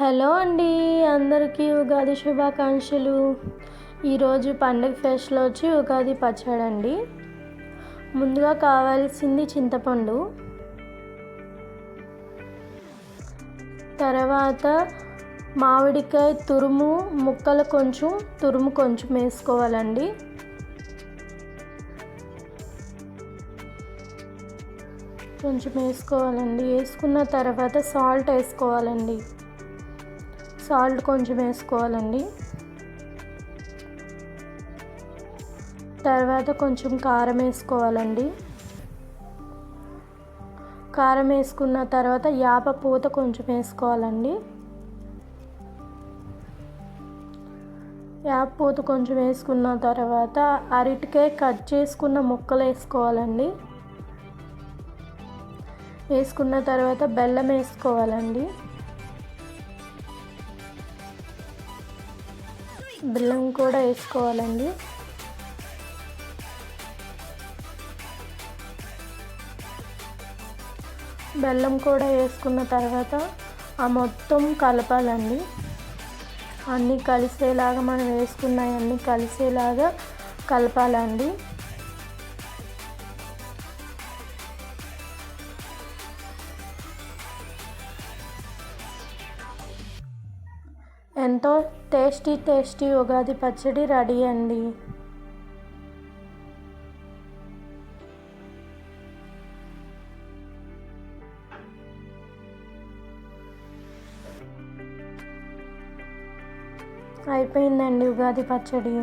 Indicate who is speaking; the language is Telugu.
Speaker 1: హలో అండి, అందరికీ ఉగాది శుభాకాంక్షలు. ఈరోజు పండుగ ఫెస్ట్లో వచ్చి ఉగాది పచ్చడి అండి. ముందుగా కావాల్సింది చింతపండు, తర్వాత మామిడికాయ ముక్కలు కొంచెం వేసుకోవాలండి. వేసుకున్న తర్వాత సాల్ట్ వేసుకోవాలండి. తర్వాత కొంచెం కారం వేసుకోవాలండి. కారం వేసుకున్న తర్వాత యాప పూత కొంచెం వేసుకోవాలండి. వేసుకున్న తర్వాత అరటికాయ కట్ చేసుకున్న ముక్కలు వేసుకోవాలండి. వేసుకున్న తర్వాత బెల్లం వేసుకోవాలండి. బెల్లం కూడా వేసుకోవాలండి. బెల్లం కూడా వేసుకున్న తర్వాత మొత్తం కలపాలండి. అన్నీ కలిసేలాగా మనం వేసుకున్నవన్నీ కలిసేలాగా కలపాలండి. ఎంతో టేస్టీ ఉగాది పచ్చడి రెడీ అండి. అయిపోయిందండి ఉగాది పచ్చడి.